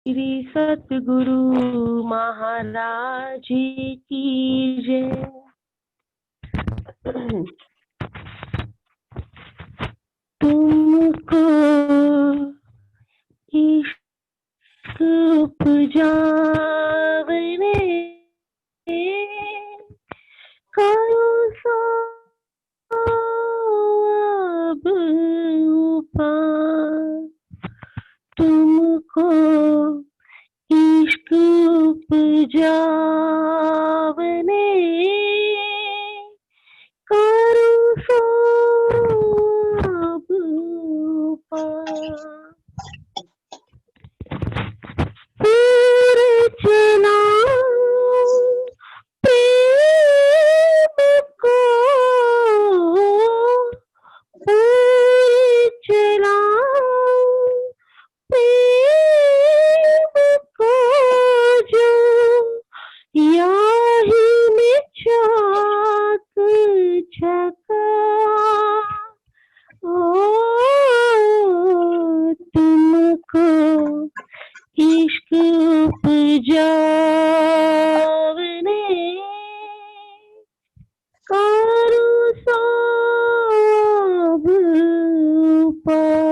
श्री सतगुरु महाराज की जय। तुमको इश्क उपजावने करो सब उपाय। तुमको इश्क उपजावने करो सब उपाय। पूरे चलाओ प्रेम को, पूरे चलाओ प्रेम को, जो याही में चाक छका। ओ तुमको इश्क उपजावने करो सब उपाय।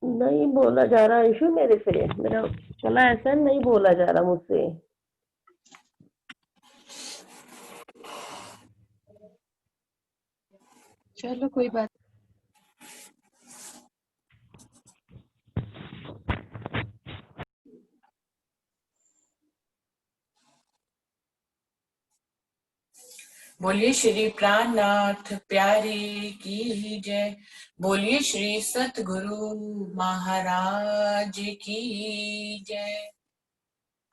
नहीं बोला जा रहा इशू मेरे से, मेरा चला ऐसा नहीं बोला जा रहा मुझसे। चलो कोई बात। बोलिए श्री प्राणनाथ प्यारे की जय। बोलिए श्री सतगुरु महाराज की जय।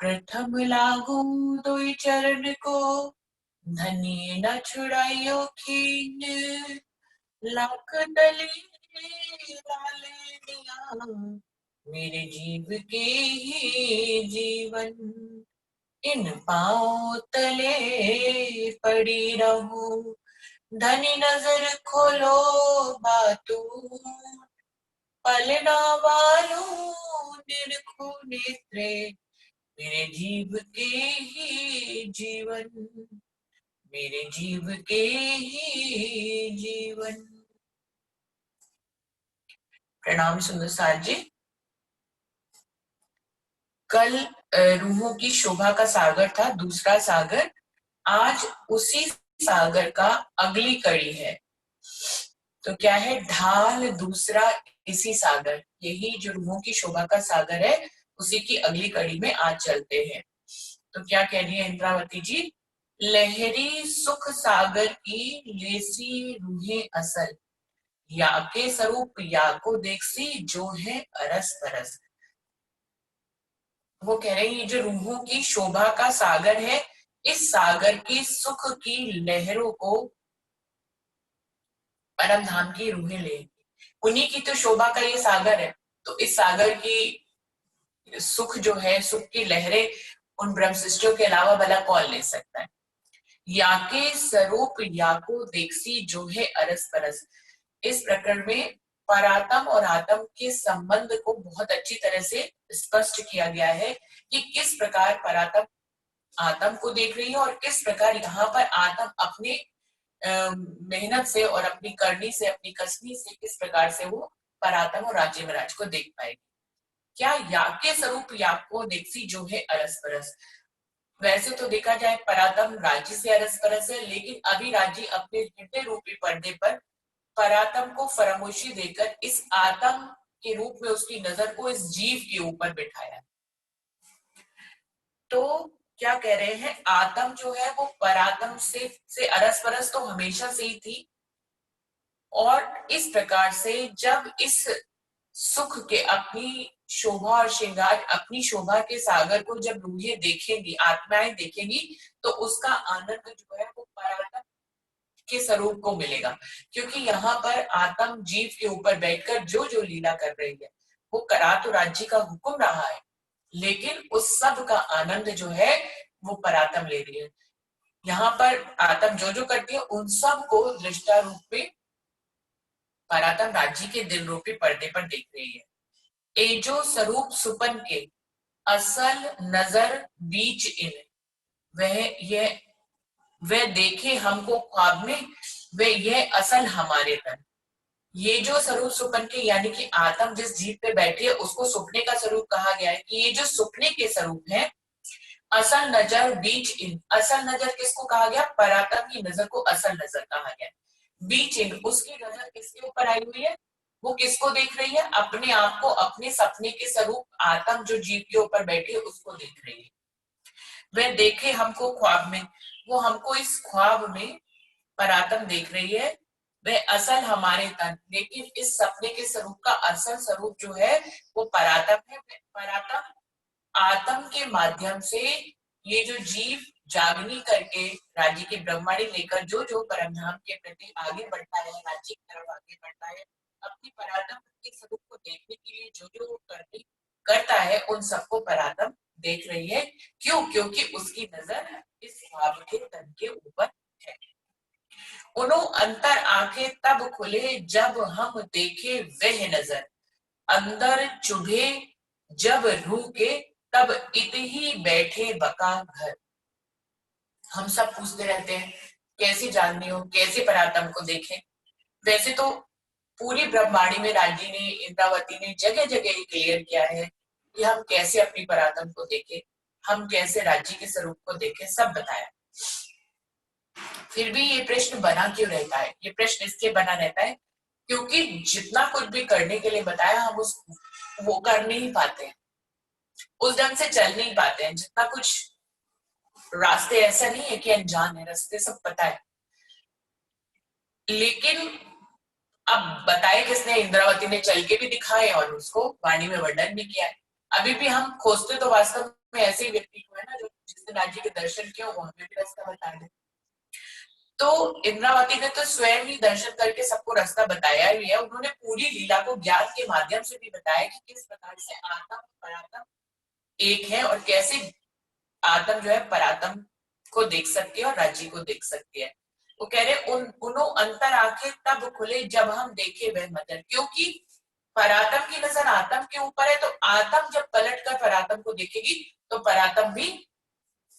प्रथम लागू दुई चरण को, धनी न छुड़ाइयो खीन। लाख डली लाले दिया, मेरे जीव के ही जीवन। इन पाँव तले पड़ी रहूं, धनी नजर खोलो बातू। पलना वालों निरखो नेत्रे, मेरे जीव के ही जीवन, मेरे जीव के ही जीवन। प्रणाम सुंदर सार जी। कल रूहों की शोभा का सागर था, दूसरा सागर। आज उसी सागर का अगली कड़ी है। तो क्या है? ढाल दूसरा इसी सागर। यही जो रूहों की शोभा का सागर है, उसी की अगली कड़ी में आज चलते हैं। तो क्या कह रही है इंद्रावती जी? लहरी सुख सागर की लेसी रूहें असल, या के स्वरूप या को देखसी, जो है अरस परस। वो कह रहे हैं ये जो रूहों की शोभा का सागर है, इस सागर की सुख की लहरों को परम धाम की रूहें लेंगी। उन्हीं की तो शोभा का ये सागर है। तो इस सागर की सुख जो है, सुख की लहरें उन ब्रह्म सृष्टियों के अलावा भला कौन ले सकता है? या के स्वरूप या को देखसी, जो है अरस परस। इस प्रकरण में परात्म और आत्म के संबंध को बहुत अच्छी तरह से स्पष्ट किया गया है कि किस प्रकार परात्म आत्म को देख रही है और किस प्रकार यहाँ पर आत्म अपने मेहनत से और अपनी करनी से, अपनी कसनी से किस प्रकार से वो परात्म और राज्य महाराज को देख पाएगी। क्या या के स्वरूप या को देखसी, जो है अरस परस। वैसे तो देखा जाए परात्म राज्य से अरस परस है, लेकिन अभी राज्य अपने हृदय रूपी पर्दे पर परात्म को फरामोशी देकर इस आत्म के रूप में उसकी नजर को इस जीव के ऊपर बिठाया। तो क्या कह रहे हैं? आत्म जो है वो परात्म से अरस परस तो हमेशा से ही थी, और इस प्रकार से जब इस सुख के अपनी शोभा और श्रृंगार, अपनी शोभा के सागर को जब रूहें देखेंगी, आत्माएं देखेंगी, तो उसका आनंद जो है वो परात्म के स्वरूप को मिलेगा। क्योंकि यहाँ पर आत्म जीव के ऊपर बैठकर जो जो लीला कर रही है, वो करा तो राज्य का हुक्म रहा है, लेकिन उस सब का आनंद जो है वो परातम ले रही है। यहाँ पर आतम जो जो करती है उन सब को दृष्टा रूप में परातम राज्य के दिल रूपी पर्दे पर देख रही है। एजो स्वरूप सुपन के असल नजर बीच इन, वह यह वह देखे हमको ख्वाब में, वह यह असल हमारे तन। ये जो स्वरूप सुपन के यानी कि आत्म जिस जीव पे बैठी है उसको सुपने का स्वरूप कहा गया है कि ये जो सुपने के स्वरूप है, असल नजर बीच इन, असल नजर किसको कहा गया? परातम की नजर को असल नजर कहा गया। बीच इन, उसकी नजर किसके ऊपर आई हुई है? वो किसको देख रही है? अपने आप को, अपने सपने के स्वरूप आत्म जो जीव के ऊपर बैठी है उसको देख रही है। वह देखे हमको ख्वाब में, वो हमको इस ख्वाब में परातम देख रही है। वह असल हमारे तन, लेकिन इस सपने के स्वरूप का असल स्वरूप जो है वो परातम है। परातम आत्म के माध्यम से ये जो जीव जागनी करके राज्य की ब्रह्मांडी लेकर जो जो परमधाम के प्रति आगे बढ़ता है, राज्य की तरफ आगे बढ़ता है, अपनी परातम के स्वरूप को देखने के लिए जो जो करनी करता है उन सबको परातम देख रही है। क्यों? क्योंकि उसकी नजर इस ख्वाब के तन के ऊपर है। उनो अंतर आंखें तब खुले जब हम देखे वह नजर, अंदर चुभे जब रूह के तब इत ही बैठे बका घर। हम सब पूछते रहते हैं कैसे जाननी हो, कैसे परातम को देखें। वैसे तो पूरी ब्रह्मांडी में राज्य ने, इंद्रावती ने जगह जगह क्लियर किया है कि हम कैसे अपनी परातम को देखें, हम कैसे राज्य के स्वरूप को देखें, सब बताया। फिर भी ये प्रश्न बना क्यों रहता है? ये प्रश्न इसलिए बना रहता है क्योंकि जितना कुछ भी करने के लिए बताया हम वो कर नहीं पाते हैं, उस ढंग से चल नहीं पाते हैं। जितना कुछ रास्ते, ऐसा नहीं है कि अनजान है, रास्ते सब पता है, लेकिन अब बताए किसने? इंद्रावती ने चल के भी दिखाए और उसको वाणी में वर्णन भी किया है। अभी भी हम खोजते तो वास्तव में ऐसे ही व्यक्ति को है ना, जो जिसने राज्य के दर्शन किए वो हमें भी रास्ता बता दे। तो इंद्रावती ने तो स्वयं ही दर्शन करके सबको रास्ता बताया ही है। उन्होंने पूरी लीला को ज्ञान के माध्यम से भी बताया कि किस प्रकार से आत्म परात्म एक है और कैसे आत्म जो है परात्म को देख सकती है और राज्य को देख सकती है। वो कह रहे उनो अंतर आंखें तब खुले जब हम देखे वह मदर, क्योंकि परात्म की नजर आत्म के ऊपर है, तो आत्म जब पलट कर परात्म को देखेगी तो परात्म भी,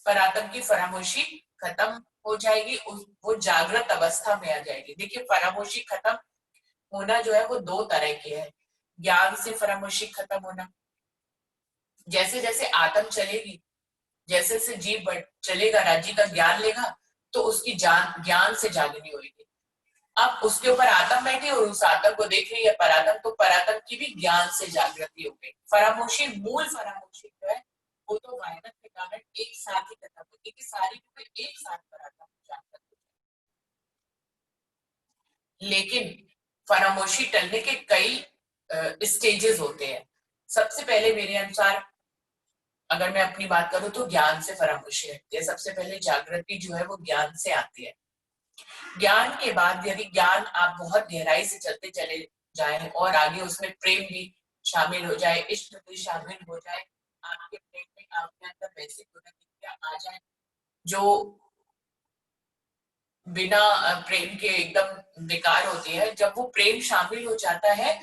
परात्म की फरामोशी खत्म हो जाएगी, वो जागृत अवस्था में आ जाएगी। देखिए फरामोशी खत्म होना जो है वो दो तरह के है। ज्ञान से फरामोशी खत्म होना, जैसे जैसे आत्म चलेगी, जैसे जैसे जीव चलेगा, राज्य का ज्ञान लेगा, तो उसकी ज्ञान से जागनी होगी। अब उसके ऊपर आत्म बैठी और उस आत्म को देख रही है परात्म, तो परात्म की भी ज्ञान से जागृति हो गई। फरामोशी, मूल फरामोशी जो है वो तो वायरस के कारण एक साथ ही खत्म होती है, सारी एक साथ परात्म जागृत हो जाए। लेकिन फरामोशी टलने के कई स्टेजेस होते हैं। सबसे पहले मेरे अनुसार अगर मैं अपनी बात करूं तो ज्ञान से फरामोशी हटती है। सबसे पहले जागृति जो है वो ज्ञान से आती है। ज्ञान के बाद यदि ज्ञान आप बहुत गहराई से चलते चले जाएं और आगे उसमें प्रेम भी शामिल हो जाए, इश्क भी शामिल हो जाए, आपके प्रेम में आपके अंदर वैसी गुणवत्ता आ जाए जो बिना प्रेम के एकदम बेकार होती है। जब वो प्रेम शामिल हो जाता है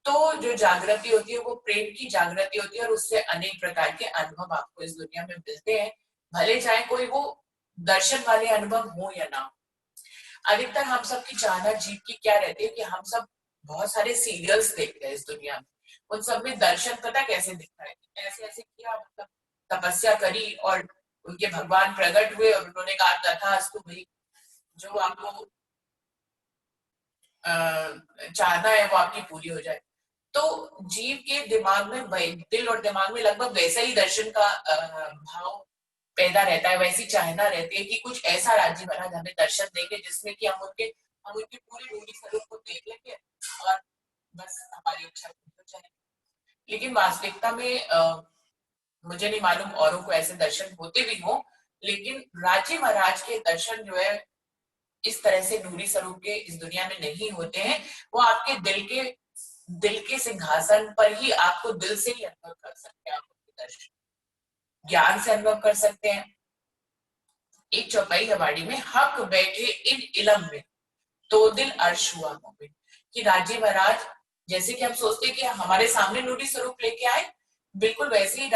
तो जो जागृति होती है वो प्रेम की जागृति होती है और उससे अनेक प्रकार के अनुभव आपको इस दुनिया में मिलते हैं, भले चाहे कोई वो दर्शन वाले अनुभव हो या ना हो। अधिकतर हम सबकी चाहना जीव की क्या रहती है कि हम सब बहुत सारे सीरियल्स देखते हैं इस दुनिया में, उन सब में दर्शन पता कैसे दिखता है, ऐसे ऐसे किया, मतलब तपस्या करी और उनके भगवान प्रकट हुए और उन्होंने कहा तथास्तु भाई, जो आपको चाहना है वो आपकी पूरी हो जाए। तो जीव के दिमाग में, दिल और दिमाग में लगभग वैसा ही दर्शन का भाव पैदा रहता है, वैसी चाहना रहती है कि कुछ ऐसा राज्य बना हमें दर्शन देंगे जिसमें कि हम उनकी पूरी रूढ़ी स्वरूप को देख लेंगे और बस हमारी इच्छा पूरी हो जाएगी। लेकिन वास्तविकता में मुझे नहीं मालूम औरों को ऐसे दर्शन होते भी हो, लेकिन राजे महाराज के दर्शन जो है इस तरह से नूरी स्वरूप के इस दुनिया में नहीं होते हैं। वो आपके दिल के सिंहासन पर ही आपको दिल से ही अनुभव कर सकते हैं, दर्शन ज्ञान से अनुभव कर सकते हैं। एक चौपाई हवाड़ी में हक बैठे इन इलम में तो दिल अर्श हुआ मोमिन। कि राजी महाराज जैसे कि हम सोचते कि हमारे सामने नूरी स्वरूप लेके आए, बिल्कुल वैसे ही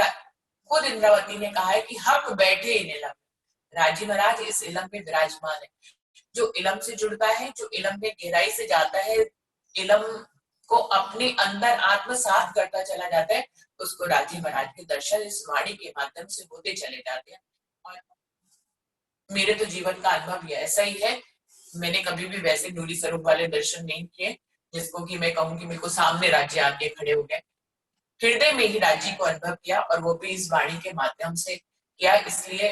खुद इंद्रावती ने कहा है कि हक बैठे इन इलम में। राजी महाराज इस इलम में विराजमान है। जो इलम से जुड़ता है, जो इलम में गहराई से जाता है, इलम को अपने अंदर आत्मसात करता चला जाता है, उसको राजी महाराज के दर्शन इस वाणी के माध्यम से होते चले जाते हैं। और मेरे तो जीवन का अनुभव भी ऐसा ही है। मैंने कभी भी वैसे नूरी स्वरूप वाले दर्शन नहीं किए जिसको कि मैं कहूँ कि मेरे को सामने राज्य आके खड़े हो गए। हृदय में ही राज्य को अनुभव किया और वो भी इस वाणी के माध्यम से किया। इसलिए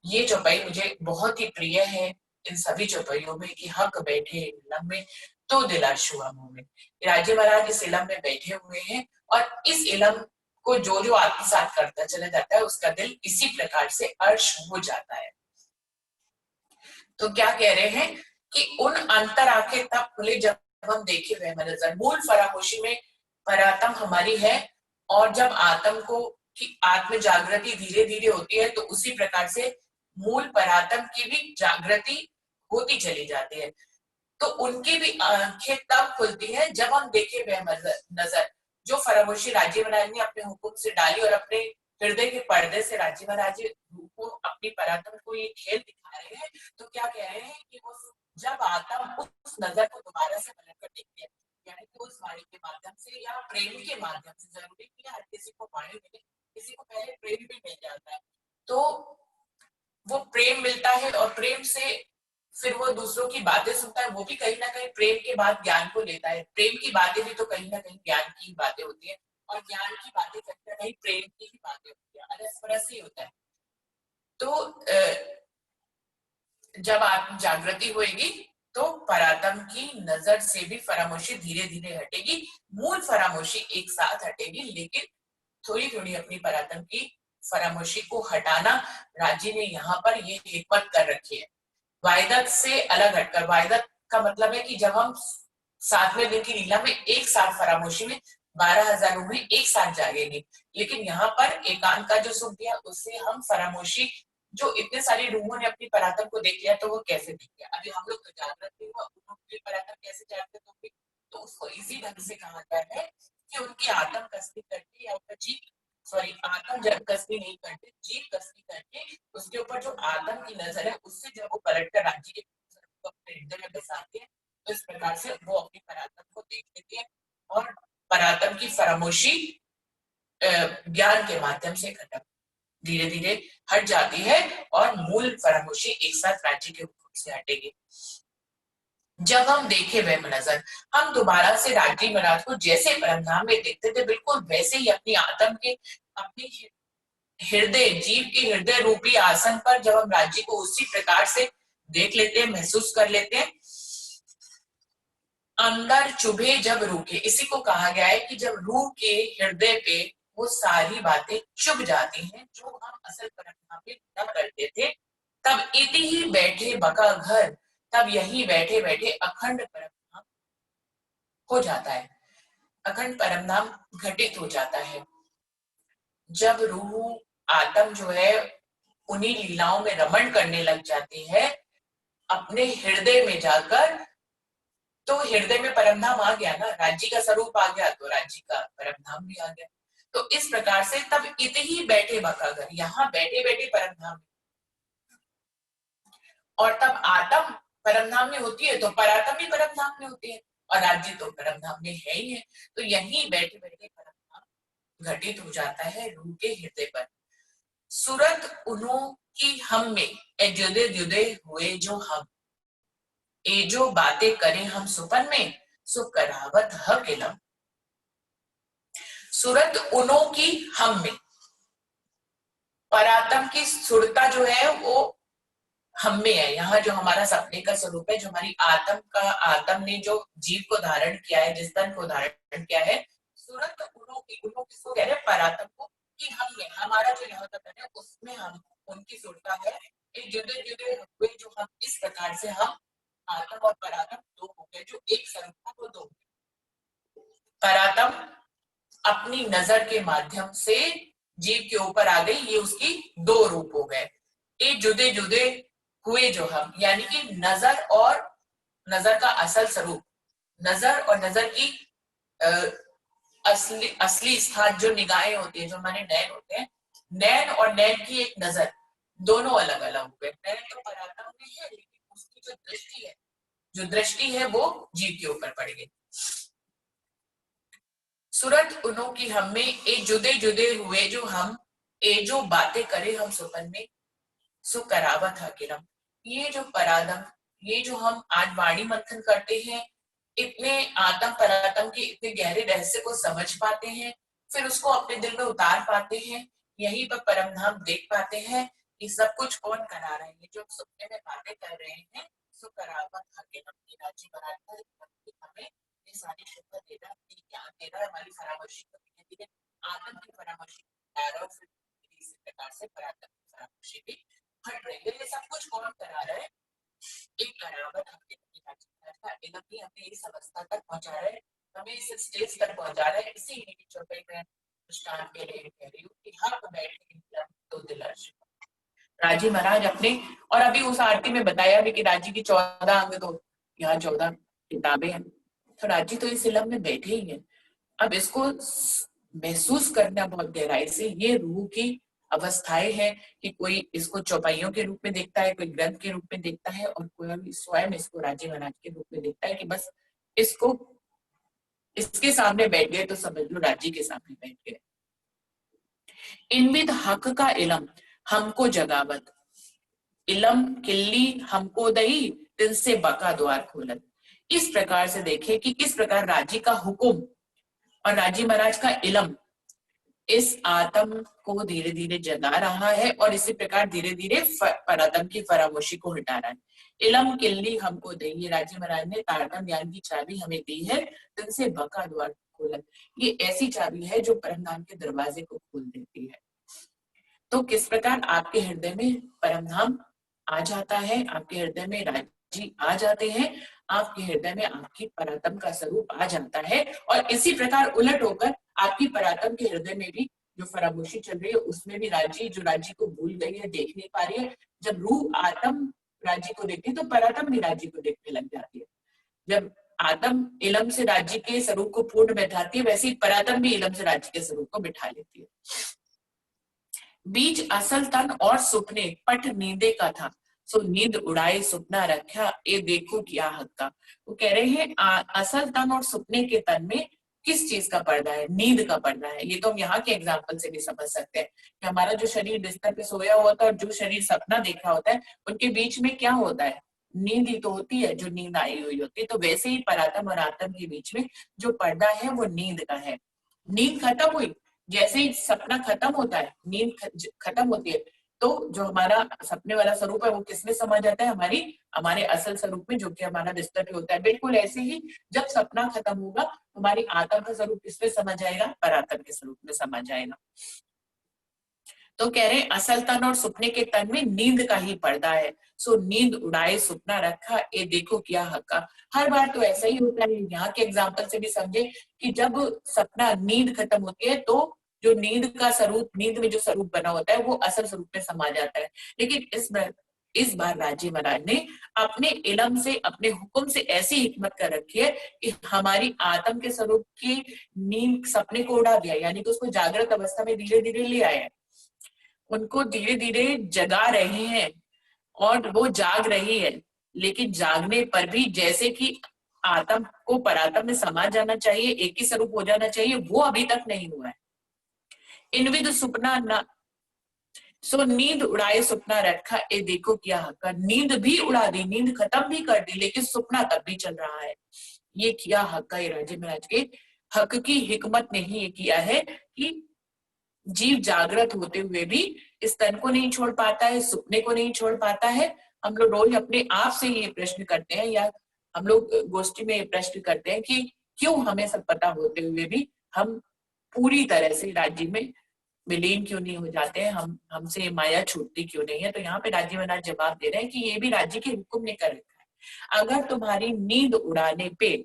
ये चौपाई मुझे बहुत ही प्रिय है इन सभी चौपाइयों में कि हक बैठे इलम में तो दिल अर्श हुआ मुंह में। राजे महाराज इस इलम में बैठे हुए हैं और इस इलम को जो जो आत्मसात करता चला जाता है उसका दिल इसी प्रकार से अर्श हो जाता है। तो क्या कह रहे हैं कि उन अंतर आंखें तब खुले जब हम देखे वह नजर। मूल फरामोशी में परातम हमारी है और जब आत्म को की आत्म जागृति धीरे धीरे होती है तो उसी प्रकार से मूल परातम की भी जागृति होती चली जाती है। तो उनकी भी आंखें तब खुलती है जब हम देखे वह नजर। जो फरामोशी राजीव महाराज ने अपने हुक्म से डाली और अपने हृदय के पर्दे से राजीव महाराज को अपनी परातम को ये खेल दिखा रहे हैं। तो क्या कह रहे हैं कि वो जब आत्म उस नजर को दोबारा से पलट कर देखते हैं, यानी कि उस वाणी के माध्यम से या प्रेम के माध्यम से, जरूरी नहीं हर किसी को वाणी मिले, किसी को पहले प्रेम भी मिल जाता है, तो वो प्रेम मिलता है और प्रेम से फिर वो दूसरों की बातें सुनता है, वो भी कहीं ना कहीं प्रेम के बाद ज्ञान को लेता है। प्रेम की बातें भी तो कहीं ना कहीं ज्ञान की बातें होती है और ज्ञान की बातें कहीं ना कहीं प्रेम की ही बातें होती है, अलग ही होता है। तो जब आत्म जागृति होगी तो परातम की नजर से भी फरामोशी धीरे धीरे हटेगी, मूल फरामोशी एक साथ हटेगी, लेकिन थोड़ी थोड़ी अपनी परातम की फरामोशी को हटाना राजी ने यहाँ पर ये हिकमत कर रखी है। वायदत से अलग हटकर, वायदत का मतलब है कि जब हम 7वें दिन की लीला में एक साथ फरामोशी में 12,000 रूह एक साथ जागेंगे, लेकिन यहाँ पर एकांत का जो सुख दिया उससे हम फरामोशी जो इतने सारी रूहों ने अपनी परातम को देख लिया तो वो कैसे देख लिया। अभी हम लोग तो जागृत नहीं हुआ, उनकी परातम कैसे जागृत होगी, तो उसको इसी ढंग से कहा गया है कि उनकी आत्म कसती करके या उनका जीव आत्म जब कसती नहीं करते, जीव कसती करके उसके ऊपर जो आत्म की नजर है उससे जब वो पलट कर राज्य के अपने हृदय में बसाते हैं तो इस प्रकार से वो अपनी परातम को देख लेते हैं और परातम की फरामोशी ज्ञान के माध्यम से खत्म धीरे धीरे हट जाती है और मूल फरामोशी एक साथ राज्य के हुक्म से हटेगी। जब हम देखे वह नजर, हम दोबारा से राजी महाराज को जैसे परमधाम में देखते थे बिल्कुल वैसे ही अपनी आत्म के अपनी हृदय जीव के हृदय रूपी आसन पर जब हम राज्य को उसी प्रकार से देख लेते हैं, महसूस कर लेते हैं। अंदर चुभे जब रूह के, इसी को कहा गया है कि जब रूह के हृदय पे वो सारी बातें चुभ जाती हैं जो हम असल परंपरा में न करते थे, तब इति ही बैठे बका घर, तब यही बैठे बैठे अखंड परमधाम हो जाता है, अखंड परमधाम घटित हो जाता है। जब रूह आत्म जो है उन्हीं लीलाओं में रमण करने लग जाती है अपने हृदय में जाकर, तो हृदय में परमधाम आ गया ना, राज्य का स्वरूप आ गया तो राज्य का परमधाम भी आ गया। तो इस प्रकार से तब इत ही बैठे बकागर, यहाँ बैठे बैठे परमधाम, और तब आत्म परमधाम में होती है तो परात्म भी परमधाम में होती है और राज्य तो परमधाम में है ही है। तो यही बैठे बैठे परमधाम घटित हो जाता है रूह के हृदय पर। सूरत उन्हों की हम में ए जुदे जुदे हुए जो हम, ए जो बातें करें हम सुपन में, सो करावत हक इलम। सूरत उन्हों की हम में, परात्म की सुरता जो है वो हम में है। यहाँ जो हमारा सपने का स्वरूप है, जो हमारी आत्म ने जो जीव को धारण किया है, जिस तन को धारण किया है, सूरत उन्हों की किसको कह रहे हैं, परात्म को, कि हम में हमारा जो यहाँ का तन है उसमें हम उनकी सुरता है। एक जुदे जुदे हुए जो हम, इस प्रकार से हम आत्म और परात्म दो हो गए, जो एक स्वरूप था वो दो। परात्म अपनी नजर के माध्यम से जीव के ऊपर आ गई, ये उसकी दो रूप हो गए। ये जुदे जुदे हुए जो हम, यानी कि नजर और नजर का असल स्वरूप, नजर और नजर की असली असली स्थान जो निगाहें होती है, जो हमारे नैन होते हैं, नैन और नैन की एक नजर, दोनों अलग अलग हुए। नैन तो पराक्रम में है, लेकिन उसकी जो दृष्टि है, जो दृष्टि है वो जीव के ऊपर पड़ गई। सूरत उन्हों की हमें ए जुदे जुदे हुए जो हम, ए जो बातें करे हम सुपन में, सो करावत हकीरम। ये जो परादम, ये जो हम आज वाणी मंथन करते हैं, इतने आत्म परातम के इतने गहरे रहस्य को समझ पाते हैं, फिर उसको अपने दिल में उतार पाते हैं, यहीं पर परम धाम देख पाते हैं कि सब कुछ कौन करा रहे हैं, जो हम सपने में बातें कर रहे हैं। सो करावत हकीरम की राजी बनाकर हमें ये सारी शुक्र दे रहा है, ज्ञान दे रहा है, हमारी फरामोशी को धीरे धीरे आत्म की फरामोशी इसी प्रकार से परातम की फरामोशी भी हट रही है। ये सब कुछ कौन करा रहा है? एक करावत हमें इस अवस्था तक पहुंचा रहा है, हमें इस स्टेज तक पहुंचा रहा है। इसी छोटे में दृष्टांत के लिए कह रही हूँ कि यहाँ पर बैठे तो दिल अर्श राजी महाराज अपने, और अभी उस आरती में बताया भी कि राजी की 14 अंग, तो यहाँ 14 किताबें हैं, तो राजी तो इस इलम में बैठे ही है। अब इसको महसूस करना बहुत गहराई से, ये रूह की अवस्थाएं हैं कि कोई इसको चौपाइयों के रूप में देखता है, कोई ग्रंथ के रूप में देखता है, और कोई स्वयं इसको राजी महाराज के रूप में देखता है कि बस इसको इसके सामने बैठ गए तो समझ लो राजी के सामने बैठ गए। इनविद हक का इलम हमको जगावत, इलम किल्ली हमको दही, दिल से बका द्वार खोलत। इस प्रकार से देखे कि किस प्रकार राजी का हुक्म और राजी महाराज का इलम इस आत्म को धीरे धीरे जगा रहा है, और इसी प्रकार धीरे धीरे परातम की फरामोशी को हटा रहा है। इलम किल्ली हमको दे, ये राजी महाराज ने तारतम ज्ञान की चाबी हमें दी है, दिल से बका द्वार खोलन। ये ऐसी चाबी है जो परम धाम के दरवाजे को खोल देती है। तो किस प्रकार आपके हृदय में परम धाम आ जाता है, आपके हृदय में राजी आ जाते हैं, आपके हृदय में आपकी परातम का स्वरूप आ जाता है, और इसी प्रकार उलट होकर आपकी परातम के हृदय में भी जो फरामोशी चल रही है, उसमें भी राजी, जो राजी को भूल गई है, देख नहीं पा रही है, जब रूह आत्म राजी को देखती है तो परातम भी राजी को देखने लग जाती है। जब आत्म इलम से राजी के स्वरूप को पूर्ण बैठाती है, वैसे ही परातम भी इलम से राजी के स्वरूप को बिठा लेती है। बीच असल तन और सुपने पट नींदे का था, सो नींद उड़ाए सुपना रखा, ये देखो क्या हक का। वो कह रहे हैं असल तन और सुपने के तन में किस चीज का पर्दा है? नींद का पर्दा है। ये तो हम यहाँ के एग्जाम्पल से भी समझ सकते हैं कि हमारा जो शरीर बिस्तर पे सोया होता है और जो शरीर सपना देख रहा होता है, उनके बीच में क्या होता है? नींद ही तो होती है, जो नींद आई हुई होती है। तो वैसे ही परातम और आत्म के बीच में जो पर्दा है वो नींद का है। नींद खत्म हुई, जैसे ही सपना खत्म होता है, नींद खत्म होती है, तो जो हमारा सपने वाला स्वरूप है वो किसमें समा जाता है? हमारे असल स्वरूप में, जो कि हमारा बिस्तर पे होता है। बिल्कुल ऐसे ही जब सपना खत्म होगा, हमारी आत्मा का स्वरूप किसमें समा जाएगा? परात्म के स्वरूप में समा जाएगा। तो कह रहे असल तन और सुपने के तन में नींद का ही पर्दा है, सो नींद उड़ाए सुपना रखा, ये देखो क्या हक्का। हर बार तो ऐसा ही होता है। यहाँ के एग्जाम्पल से भी समझे कि जब सपना, नींद खत्म होती है, तो जो नींद का स्वरूप, नींद में जो स्वरूप बना होता है वो असल स्वरूप में समा जाता है। लेकिन इस बार राजी महाराज ने अपने इलम से, अपने हुक्म से ऐसी हिकमत कर रखी है कि हमारी आत्म के स्वरूप की नींद, सपने को उड़ा दिया, यानी कि उसको जागृत अवस्था में धीरे धीरे ले आया है, उनको धीरे धीरे जगा रहे हैं, और वो जाग रही है। लेकिन जागने पर भी जैसे कि आत्म को परात्म में समा जाना चाहिए, एक ही स्वरूप हो जाना चाहिए, वो अभी तक नहीं हुआ है। इनविद सुपना न, सो नींद उड़ाए सुपना रखा, ए देखो क्या हक। नींद भी उड़ा दी, नींद खत्म भी कर दी, लेकिन सुपना तब भी चल रहा है। ये किया हक का, राजे महाराज के हक की हिकमत ने ही ये किया है कि जीव जागृत होते हुए भी इस तन को नहीं छोड़ पाता है, सुपने को नहीं छोड़ पाता है। हम लोग रोज अपने आप से ये प्रश्न करते हैं, या हम लोग गोष्ठी में ये प्रश्न करते हैं कि क्यों हमें सब पता होते हुए भी हम पूरी तरह से राज्य में विलीन क्यों नहीं हो जाते हैं, हमसे माया छूटती क्यों नहीं है। तो यहाँ पे राज्य महाराज जवाब दे रहे हैं कि ये भी राज्य के हुक्म ने कर रखा है। अगर तुम्हारी नींद उड़ाने पे,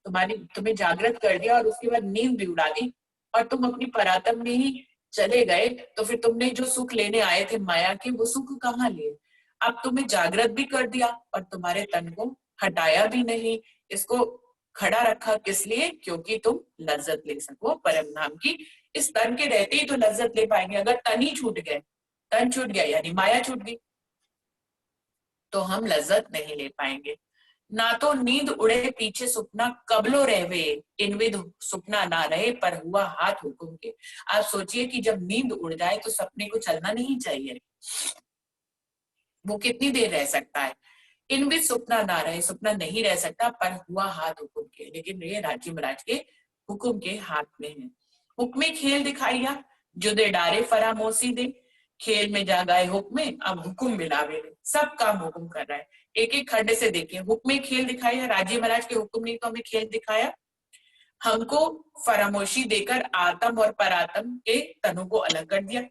तुम्हें जागृत कर दिया और उसके बाद नींद भी उड़ा दी, और तुम अपनी परातम में ही चले गए तो फिर तुमने जो सुख लेने आए थे माया के, वो सुख कहाँ लिए? अब तुम्हें जागृत भी कर दिया और तुम्हारे तन को हटाया भी नहीं। इसको खड़ा रखा किस लिए? क्योंकि तुम लज्जत ले सको परम धाम की। इस तन के रहते ही तो लज्जत ले पाएंगे। अगर तन ही छूट गए, तन छूट गया यानी माया छूट गई, तो हम लज्जत नहीं ले पाएंगे। ना तो नींद उड़े पीछे सुपना कबलो रहवे, इनविद सुपना ना रहे पर हुआ हाथ हुकुम के। आप सोचिए कि जब नींद उड़ जाए तो सपने को चलना नहीं चाहिए, वो कितनी देर रह सकता है? इनविद सुपना ना रहे, सपना नहीं रह सकता, पर हुआ हाथ हुकुम के। लेकिन ये राजी महाराज के हुकुम के हाथ में है। हुक्मे खेल दिखाइया जो दे डारे फरामोशी दे, खेल में जा गए हुक्मे अब हुकुम मिलावे। सब काम हुकुम कर रहा है। एक एक खंड से देखिए, हुक्मे खेल दिखाया, राजी महाराज के हुक्म ने तो हमें खेल दिखाया, हमको फरामोशी देकर आत्म और परात्म के तनों को अलग कर दिया।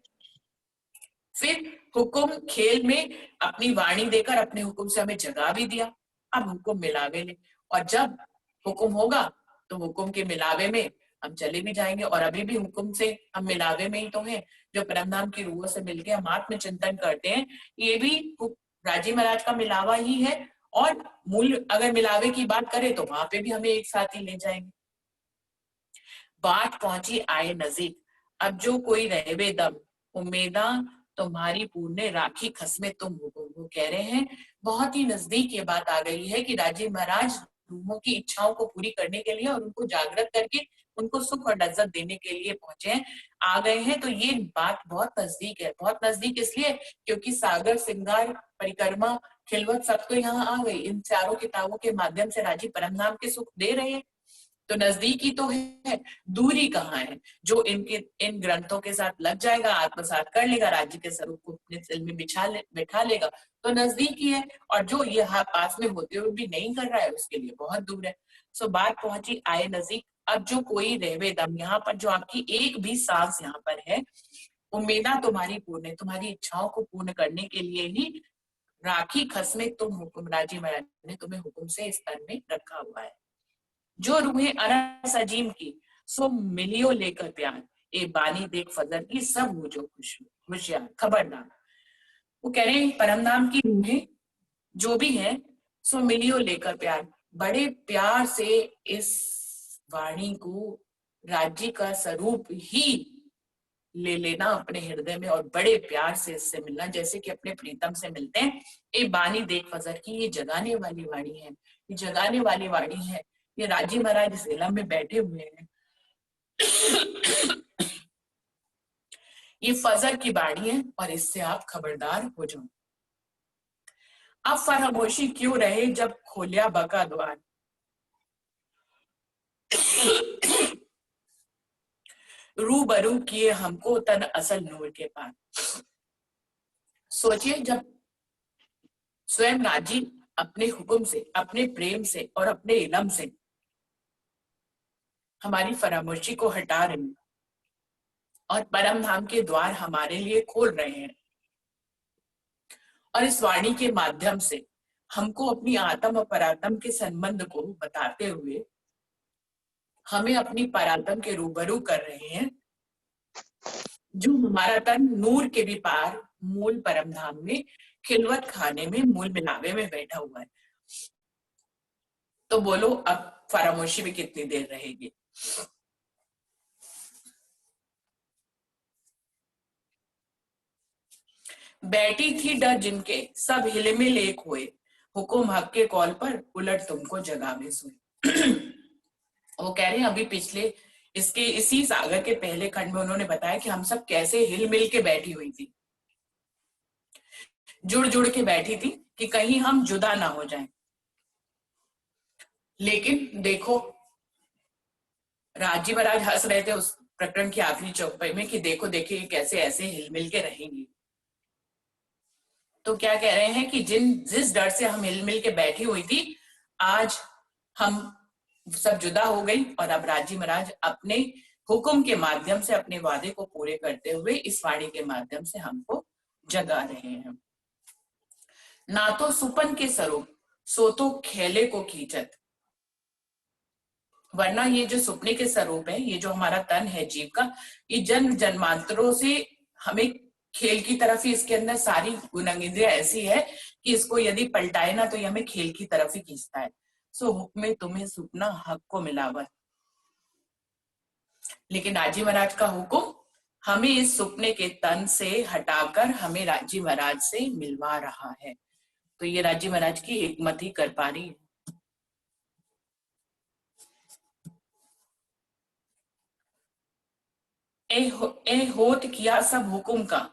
फिर हुक्म खेल में अपनी वाणी देकर अपने हुक्म से हमें जगा भी दिया। अब हुक्म मिलावे ले, और जब हुक्म होगा तो हुक्म के मिलावे में हम चले भी जाएंगे। और अभी भी हुक्म से हम मिलावे में ही तो हैं। जो परमधाम की रूह से मिलके हम आत्म चिंतन करते हैं, ये भी राजी महाराज का मिलावा ही है। और मूल अगर मिलावे की बात करें तो वहां पे भी हमें एक साथ ही ले जाएंगे। बात पहुंची आए नजीक, अब जो कोई रहवे दम, उम्मीदा तुम्हारी पूर्ण राखी खसमे तुम हुकुम। वो कह रहे हैं बहुत ही नजदीक ये बात आ गई है कि राजी महाराज रूहों की इच्छाओं को पूरी करने के लिए और उनको जागृत करके उनको सुख और लज्जत देने के लिए पहुंचे हैं, आ गए हैं। तो ये बात बहुत नजदीक है। बहुत नजदीक इसलिए क्योंकि सागर, श्रृंगार, परिक्रमा, खिलवत सब तो यहाँ आ गई। इन चारों किताबों के माध्यम से राजी परमधाम के सुख दे रहे हैं। तो नजदीकी तो है, दूरी कहाँ है? जो इन ग्रंथों के साथ लग जाएगा, आत्मसात कर लेगा, राज्य के स्वरूप को अपने दिल में बिठा लेगा, तो नजदीकी है। और जो ये पास में होते हुए भी नहीं कर रहा है, उसके लिए बहुत दूर है। सो बात पहुंची आए नजदीक, अब जो कोई रहवे दम, यहाँ पर जो आपकी एक भी सांस यहाँ पर है, उम्मीदा तुम्हारी पूर्ण है, तुम्हारी इच्छाओं को पूर्ण करने के लिए ही राखी खसमे तुम हुक्म, राजी महाराज ने तुम्हें हुक्म से इस तन में रखा हुआ है। जो रूहें अरस अजीम की, सो मिलियो लेकर प्यार, ए बानी देख फजर की, सब हो जो होशियार खबरदार। वो कह रहे हैं परमधाम की रूहें जो भी है, सो मिलियो लेकर प्यार, बड़े प्यार से इस वाणी को, राज्य का स्वरूप ही ले लेना अपने हृदय में और बड़े प्यार से इससे मिलना, जैसे कि अपने प्रीतम से मिलते हैं। ए बानी देख फजर की, ये जगाने वाली वाणी है, ये जगाने वाली वाणी है। ये राजी महाराज इस इलम में बैठे हुए हैं। ये फजर की बाणी है और इससे आप खबरदार हो जाओ। अब फरामोशी क्यों रहे जब खोलिया बका द्वार, रूबरू किए हमको तन असल नूर के पार। सोचिए जब स्वयं राजी अपने हुक्म से, अपने प्रेम से और अपने इलम से हमारी फरामोशी को हटा रहे हैं और परम धाम के द्वार हमारे लिए खोल रहे हैं, और इस वाणी के माध्यम से हमको अपनी आत्म और परात्म के संबंध को बताते हुए हमें अपनी परात्म के रूबरू कर रहे हैं, जो हमारा तन नूर के भी पार मूल परम धाम में खिलवत खाने में मूल मिलावे में बैठा हुआ है। तो बोलो अब फरामोशी में कितनी देर रहेगी? बैठी थी डर जिनके, सब हिलमिल एक हुए, हुकुम हक के कॉल पर उलट तुमको जगावे सोए। वो कह रहे हैं अभी पिछले इसके इसी सागर के पहले खंड में उन्होंने बताया कि हम सब कैसे हिल मिल के बैठी हुई थी, जुड़ जुड़ के बैठी थी कि कहीं हम जुदा ना हो जाएं। लेकिन देखो राजी महाराज हंस रहे थे उस प्रकरण की आखिरी चौपाई में कि देखो देखिए कैसे ऐसे हिलमिल के रहेंगी। तो क्या कह रहे हैं कि जिस डर से हम हिलमिल के बैठी हुई थी, आज हम सब जुदा हो गई और अब राजी महाराज अपने हुक्म के माध्यम से अपने वादे को पूरे करते हुए इस वाणी के माध्यम से हमको जगा रहे हैं। ना तो सुपन के स्वरूप, सो तो खेले को खींचत, वरना ये जो सपने के स्वरूप है, ये जो हमारा तन है जीव का, ये जन्म जन्मांतरों से हमें खेल की तरफ ही, इसके अंदर सारी गुणंगिंद्रियां ऐसी है कि इसको यदि पलटाए ना तो ये हमें खेल की तरफ ही खींचता है। सो हुक्म तुम्हें सुपना हक को मिलावत। लेकिन राजी महाराज का हुक्म हमें इस सपने के तन से हटाकर हमें राजी महाराज से मिलवा रहा है। तो ये राजी महाराज की हिकमत ही कर पा रही है। ए होत किया सब हुक्म का,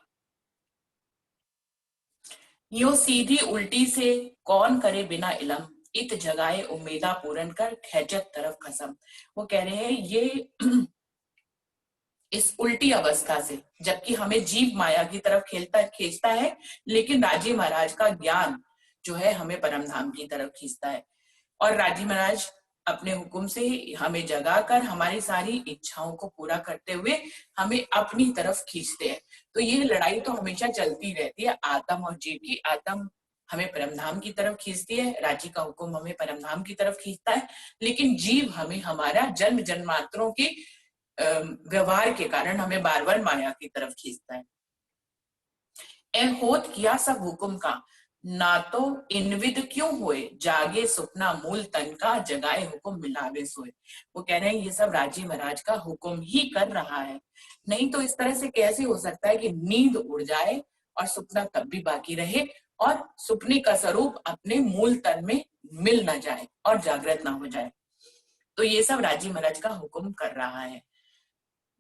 यो सीधी उल्टी से कौन करे बिना इलम, इत जगाए उम्मीदा पूरन कर खैजत तरफ खसम। वो कह रहे हैं ये इस उल्टी अवस्था से, जबकि हमें जीव माया की तरफ खींचता है, लेकिन राजी महाराज का ज्ञान जो है हमें परम धाम की तरफ खींचता है। और राजी महाराज अपने हुक्म से हमें जगाकर हमारी सारी इच्छाओं को पूरा करते हुए हमें अपनी तरफ खींचते हैं। तो ये लड़ाई तो हमेशा चलती रहती है आत्म और जीव की। आत्म हमें परमधाम की तरफ खींचती है, राजी का हुक्म हमें परमधाम की तरफ खींचता है, लेकिन जीव हमें हमारा जन्म जन्मांतरों के व्यवहार के कारण हमें बार बार माया की तरफ खींचता है। ए होत किया सब हुक्म का, ना तो इनविद क्यों हुए, जागे सुपना मूल तन का, जगाए हुक्म मिलावे सोए। वो कह रहे हैं ये सब राजी महाराज का हुक्म ही कर रहा है, नहीं तो इस तरह से कैसे हो सकता है कि नींद उड़ जाए और सपना तब भी बाकी रहे और सपने का स्वरूप अपने मूल तन में मिल ना जाए और जागृत ना हो जाए। तो ये सब राजी महाराज का हुक्म कर रहा है।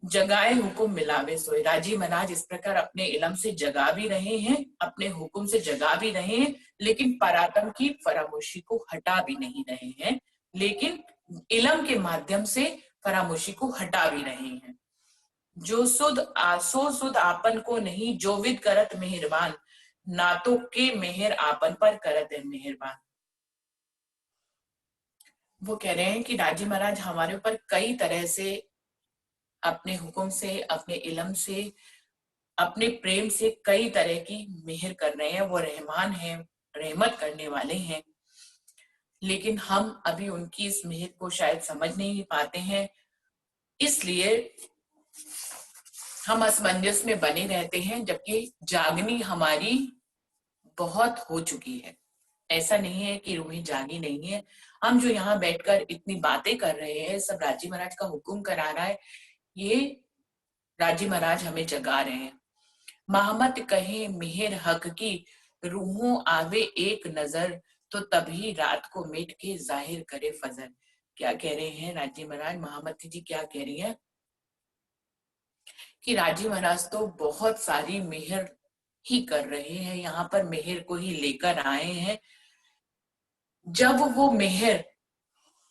जगाए हुक्म मिलावे सोए, राजी महाराज इस प्रकार अपने इलम से जगा भी रहे हैं, अपने हुक्म से जगा भी रहे हैं, लेकिन परात्म की फरामोशी को हटा भी नहीं रहे हैं, लेकिन इलम के माध्यम से फरामोशी को हटा भी रहे हैं। जो सुध आपन को नहीं, जो विद करत मेहरबान, नातों के मेहर आपन पर करत है मेहरबान। वो कह रहे हैं कि राजी महाराज हमारे ऊपर कई तरह से अपने हुक्म से, अपने इलम से, अपने प्रेम से कई तरह की मेहर कर रहे हैं। वो रहमान हैं, रहमत करने वाले हैं, लेकिन हम अभी उनकी इस मेहर को शायद समझ नहीं पाते हैं, इसलिए हम असमंजस में बने रहते हैं, जबकि जागनी हमारी बहुत हो चुकी है। ऐसा नहीं है कि रूहें जागी नहीं है। हम जो यहाँ बैठकर इतनी बातें कर रहे हैं, सब राजी महाराज का हुक्म करा रहा है, ये राजी महाराज हमें जगा रहे हैं। महमत कहे मेहर हक की, रूहों आवे एक नजर, तो तभी रात को मिट के जाहिर करे फजर। क्या कह रहे हैं राजी महाराज? महामती जी क्या कह रही है कि राजी महाराज तो बहुत सारी मेहर ही कर रहे हैं, यहाँ पर मेहर को ही लेकर आए हैं। जब वो मेहर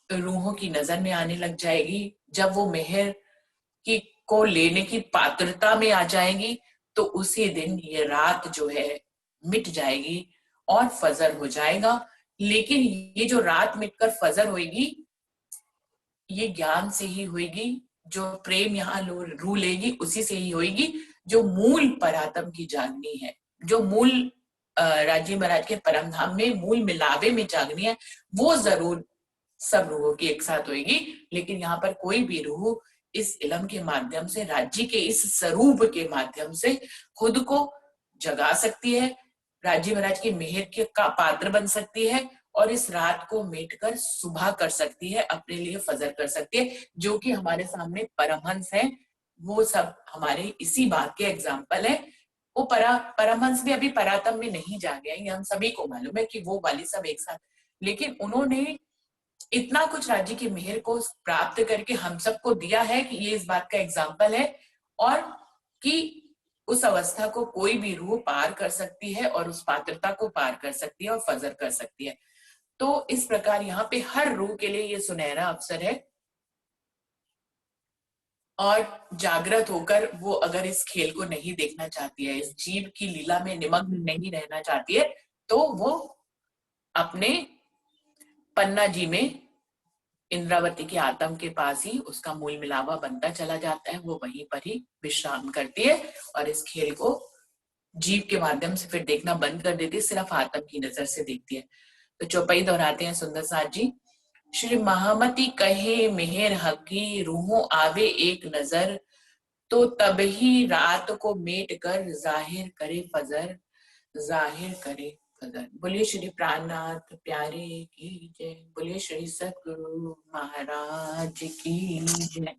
रूहों की नजर में आने लग जाएगी, जब वो मेहर की को लेने की पात्रता में आ जाएगी, तो उसी दिन ये रात जो है मिट जाएगी और फजर हो जाएगा। लेकिन ये जो रात मिटकर फजर होगी, ये ज्ञान से ही होगी, जो प्रेम यहाँ रू लेगी उसी से ही होगी, जो मूल परात्म की जागनी है, जो मूल राजी महाराज के परम धाम में मूल मिलावे में जागनी है, वो जरूर सब रूहों की एक साथ होगी। लेकिन यहाँ पर कोई भी रूह इस इलम के माध्यम से, राज्य के इस स्वरूप के माध्यम से खुद को जगा सकती है, राज्य महाराज की मेहर के का पात्र बन सकती है और इस रात को मेटकर सुबह कर सकती है, अपने लिए फजर कर सकती है। जो कि हमारे सामने परमहंस है, वो सब हमारे इसी बात के एग्जाम्पल है। वो परमहंस भी अभी परातम में नहीं जा गए, ये हम सभी को मालूम है कि वो वाली सब एक साथ, लेकिन उन्होंने इतना कुछ राज्य की मेहर को प्राप्त करके हम सबको दिया है कि ये इस बात का एग्जाम्पल है, और कि उस अवस्था को कोई भी रूह पार कर सकती है और उस पात्रता को पार कर सकती है और फजर कर सकती है। तो इस प्रकार यहाँ पे हर रूह के लिए ये सुनहरा अवसर है, और जागृत होकर वो अगर इस खेल को नहीं देखना चाहती है, इस जीव की लीला में निमग्न नहीं रहना चाहती है, तो वो अपने पन्ना जी में इंद्रावती के आत्म के पास ही उसका मूल मिलावा बनता चला जाता है, वो वहीं पर ही विश्राम करती है और इस खेल को जीव के माध्यम से फिर देखना बंद कर देती है, सिर्फ आत्म की नजर से देखती है। तो चौपाई दोहराते हैं सुंदर साथ जी। श्री महामती कहे मेहर हकी, रूहों आवे एक नजर, तो तब ही रात को मेट कर जाहिर करे फजर, जाहिर करे फजर। बोलिए श्री प्राणनाथ प्यारे की जय, बोलिए श्री सतगुरु महाराज की जय।